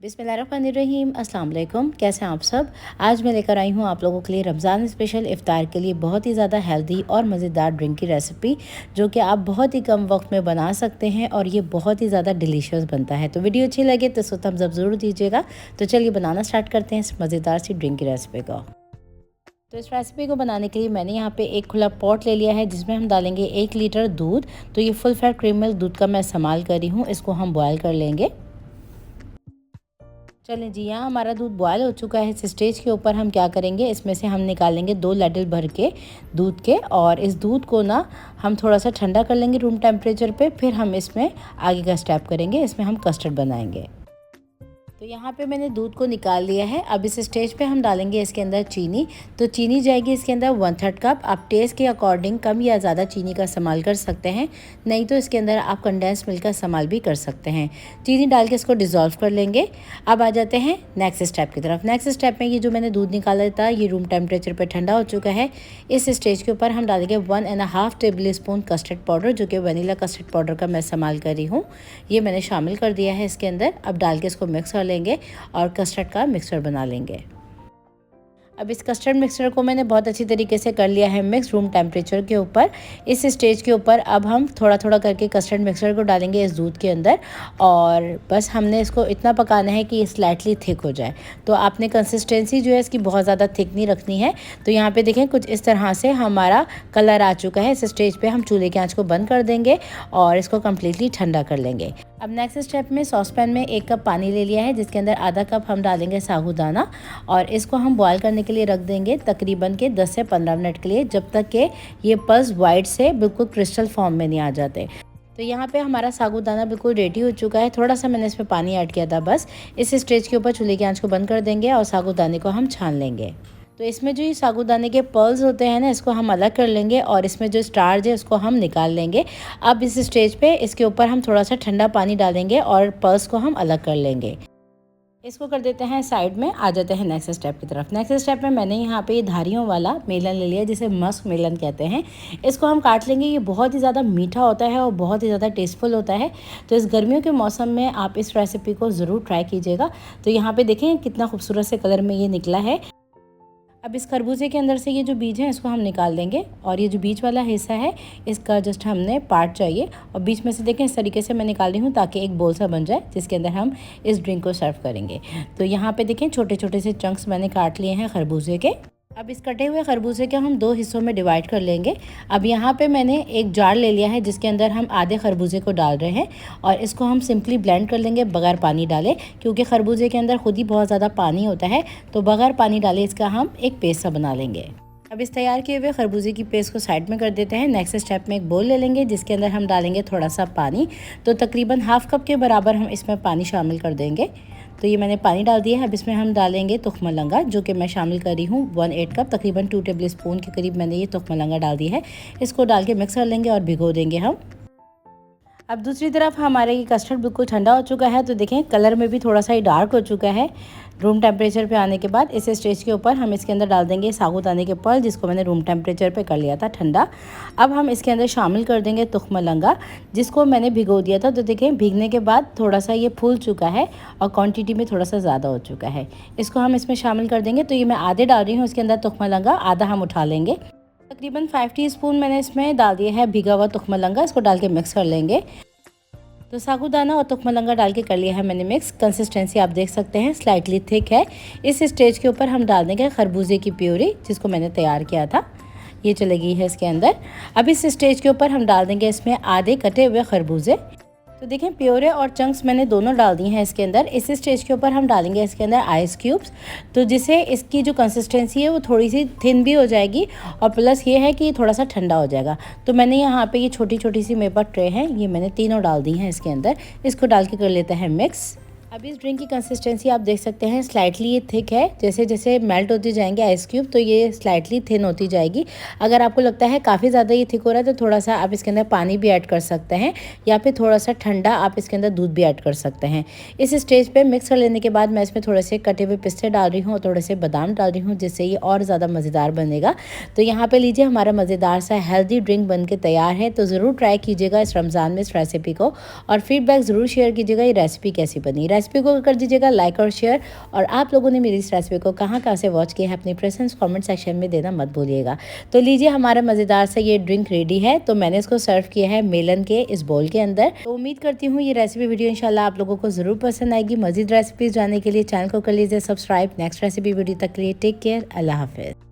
बिस्मिल्लाहिर्रहमानिर्रहीम, अस्सलाम वालेकुम। कैसे हैं आप सब। आज मैं लेकर आई हूँ आप लोगों के लिए रमज़ान स्पेशल इफ़्तार के लिए बहुत ही ज़्यादा हेल्दी और मज़ेदार ड्रिंक की रेसिपी, जो कि आप बहुत ही कम वक्त में बना सकते हैं और ये बहुत ही ज़्यादा डिलीशियस बनता है। तो वीडियो अच्छी लगे तो इसको थम्स अप ज़रूर दीजिएगा। तो चलिए बनाना स्टार्ट करते हैं इस मज़ेदार सी ड्रिंक की रेसिपी को। तो इस रेसिपी को बनाने के लिए मैंने यहाँ पे एक खुला पॉट ले लिया है, जिसमें हम डालेंगे 1 लीटर दूध। तो ये फुल फैट क्रीम मिल्क दूध का मैं इस्तेमाल कर रही हूँ। इसको हम बॉयल कर लेंगे। चलें जी, यहाँ हमारा दूध बॉयल हो चुका है। इस स्टेज के ऊपर हम क्या करेंगे, इसमें से हम निकालेंगे 2 लैडल भर के दूध के, और इस दूध को ना हम थोड़ा सा ठंडा कर लेंगे रूम टेम्परेचर पे। फिर हम इसमें आगे का स्टेप करेंगे, इसमें हम कस्टर्ड बनाएंगे। तो यहाँ पे मैंने दूध को निकाल लिया है। अब इस स्टेज पे हम डालेंगे इसके अंदर चीनी। तो चीनी जाएगी इसके अंदर 1/3 कप। आप टेस्ट के अकॉर्डिंग कम या ज़्यादा चीनी का इस्तेमाल कर सकते हैं, नहीं तो इसके अंदर आप कंडेंस मिल्क का इस्तेमाल भी कर सकते हैं। चीनी डाल के इसको डिज़ोल्व कर लेंगे। अब आ जाते हैं नेक्स्ट स्टेप की तरफ। नेक्स्ट स्टेप में ये जो मैंने दूध निकाला था, ये रूम टेम्परेचर पर ठंडा हो चुका है। इस स्टेज के ऊपर हम डालेंगे 1.5 टेबल स्पून कस्टर्ड पाउडर, जो कि वनीला कस्टर्ड पाउडर का मैं इस्तेमाल कर रही हूँ। ये मैंने शामिल कर दिया है इसके अंदर। अब डाल के इसको मिक्स कर लेंगे और कस्टर्ड का मिक्सचर बना लेंगे। अब इस कस्टर्ड मिक्सचर को मैंने बहुत अच्छी तरीके से कर लिया है मिक्स रूम टेम्परेचर के ऊपर। इस स्टेज के ऊपर अब हम थोड़ा थोड़ा करके कस्टर्ड मिक्सचर को डालेंगे इस दूध के अंदर, और बस हमने इसको इतना पकाना है कि ये स्लाइटली थिक हो जाए। तो आपने कंसिस्टेंसी जो है इसकी बहुत ज़्यादा थिक नहीं रखनी है। तो यहाँ पे देखें कुछ इस तरह से हमारा कलर आ चुका है। इस स्टेज पे हम चूल्हे की आंच को बंद कर देंगे और इसको कम्प्लीटली ठंडा कर लेंगे। अब नेक्स्ट स्टेप में सॉसपैन में 1 कप पानी ले लिया है, जिसके अंदर आधा कप हम डालेंगे साबूदाना, और इसको हम बॉयल करने के लिए रख देंगे तकरीबन के 10 से 15 मिनट के लिए, जब तक कि ये पल्स वाइट से बिल्कुल क्रिस्टल फॉर्म में नहीं आ जाते। तो यहाँ पे हमारा साबूदाना बिल्कुल रेडी हो चुका है। थोड़ा सा मैंने इसमें पानी ऐड किया था बस। इस स्टेज के ऊपर चूल्हे की आंच को बंद कर देंगे और साबूदाने को हम छान लेंगे। तो इसमें जो ये साबूदाने के पर्ल्स होते हैं ना, इसको हम अलग कर लेंगे, और इसमें जो स्टार्च है उसको हम निकाल लेंगे। अब इस स्टेज पे इसके ऊपर हम थोड़ा सा ठंडा पानी डालेंगे और पर्ल्स को हम अलग कर लेंगे। इसको कर देते हैं साइड में। आ जाते हैं नेक्स्ट स्टेप की तरफ। नेक्स्ट स्टेप में मैंने यहाँ पे धारियों वाला मेलन ले लिया, जिसे मस्क मेलन कहते हैं। इसको हम काट लेंगे। ये बहुत ही ज़्यादा मीठा होता है और बहुत ही ज़्यादा टेस्टफुल होता है। तो इस गर्मियों के मौसम में आप इस रेसिपी को ज़रूर ट्राई कीजिएगा। तो यहाँ पे देखें कितना खूबसूरत से कलर में ये निकला है। अब इस खरबूजे के अंदर से ये जो बीज हैं इसको हम निकाल देंगे, और ये जो बीज वाला हिस्सा है इसका जस्ट हमने पार्ट चाहिए, और बीच में से देखें इस तरीके से मैं निकाल रही हूँ ताकि एक बोल सा बन जाए, जिसके अंदर हम इस ड्रिंक को सर्व करेंगे। तो यहाँ पे देखें छोटे छोटे से चंक्स मैंने काट लिए हैं खरबूजे के। अब इस कटे हुए खरबूजे के हम 2 हिस्सों में डिवाइड कर लेंगे। अब यहाँ पे मैंने एक जार ले लिया है, जिसके अंदर हम आधे खरबूजे को डाल रहे हैं, और इसको हम सिंपली ब्लेंड कर लेंगे बगैर पानी डाले, क्योंकि खरबूजे के अंदर खुद ही बहुत ज़्यादा पानी होता है। तो बगैर पानी डाले इसका हम एक पेस्ट सा बना लेंगे। अब इस तैयार किए हुए खरबूजे की पेस्ट को साइड में कर देते हैं। नेक्स्ट स्टेप में एक बोल ले लेंगे, जिसके अंदर हम डालेंगे थोड़ा सा पानी। तो तकरीबन ½ कप के बराबर हम इसमें पानी शामिल कर देंगे। तो ये मैंने पानी डाल दिया है। अब इसमें हम डालेंगे तुखमलंगा, जो कि मैं शामिल कर रही हूँ 1/8 कप, तकरीबन 2 टेबल स्पून के करीब मैंने ये तुखमलंगा डाल दी है। इसको डाल के मिक्स कर लेंगे और भिगो देंगे हम। अब दूसरी तरफ हमारे ये कस्टर्ड बिल्कुल ठंडा हो चुका है। तो देखें कलर में भी थोड़ा सा ही डार्क हो चुका है रूम टेम्परेचर पे आने के बाद। इस स्टेज के ऊपर हम इसके अंदर डाल देंगे साबूदाने के पर्ल, जिसको मैंने रूम टेम्परेचर पे कर लिया था ठंडा। अब हम इसके अंदर शामिल कर देंगे तुखमलंगा, जिसको मैंने भिगो दिया था। तो देखें भीगने के बाद थोड़ा सा ये फूल चुका है और क्वान्टिटी में थोड़ा सा ज़्यादा हो चुका है। इसको हम इसमें शामिल कर देंगे। तो ये मैं आधे डाल रही हूँ इसके अंदर तुखमलंगा, आधा हम उठा लेंगे। तकरीबन 5 टीस्पून मैंने इसमें डाल दिया है भीगा हुआ तुखमलंगा। इसको डाल के मिक्स कर लेंगे। तो साबूदाना और तुखमलंगा डाल के कर लिया है मैंने मिक्स। कंसिस्टेंसी आप देख सकते हैं स्लाइटली थिक है। इस स्टेज के ऊपर हम डाल देंगे खरबूजे की प्यूरी, जिसको मैंने तैयार किया था। ये चली गई है इसके अंदर। अब इस स्टेज के ऊपर हम डाल देंगे इसमें आधे कटे हुए खरबूजे। तो देखें प्योरे और चंक्स मैंने दोनों डाल दिए हैं इसके अंदर। इस स्टेज के ऊपर हम डालेंगे इसके अंदर आइस क्यूब्स, तो जिससे इसकी जो कंसिस्टेंसी है वो थोड़ी सी थिन भी हो जाएगी, और प्लस ये है कि ये थोड़ा सा ठंडा हो जाएगा। तो मैंने यहाँ पे ये छोटी छोटी सी मेरे पास ट्रे हैं, ये मैंने तीनों डाल दी हैं इसके अंदर। इसको डाल के कर लेते हैं मिक्स। अब इस ड्रिंक की कंसिस्टेंसी आप देख सकते हैं स्लाइटली ये थिक है। जैसे जैसे मेल्ट होते जाएंगे आइस क्यूब, तो ये स्लाइटली थिन होती जाएगी। अगर आपको लगता है काफ़ी ज़्यादा ये थिक हो रहा है, तो थोड़ा सा आप इसके अंदर पानी भी ऐड कर सकते हैं, या फिर थोड़ा सा ठंडा आप इसके अंदर दूध भी ऐड कर सकते हैं। इस स्टेज पे मिक्स कर लेने के बाद मैं इसमें थोड़े से कटे हुए पिस्ते डाल रही हूँ और थोड़े से बादाम डाल रही हूँ, जिससे ये और ज़्यादा मज़ेदार बनेगा। तो यहाँ पर लीजिए हमारा मज़ेदार सा हेल्दी ड्रिंक बन के तैयार है। तो ज़रूर ट्राई कीजिएगा इस रमज़ान में इस रेसिपी को, और फीडबैक ज़रूर शेयर कीजिएगा ये रेसिपी कैसी बनी। रेसिपी को कर दीजिएगा लाइक और शेयर, और आप लोगों ने मेरी इस रेसिपी को कहाँ कहाँ से वॉच किया है अपनी प्रेजेंस कमेंट सेक्शन में देना मत भूलिएगा। तो लीजिए, हमारा मज़ेदार सा ये ड्रिंक रेडी है। तो मैंने इसको सर्व किया है मेलन के इस बोल के अंदर। तो उम्मीद करती हूँ ये रेसिपी वीडियो इंशाल्लाह आप लोगों को ज़रूर पसंद आएगी। मज़ीद रेसिपीज़ जानने के लिए चैनल को कर लीजिए सब्सक्राइब। नेक्स्ट रेसिपी वीडियो तक के लिए टेक केयर, अल्लाह हाफिज़।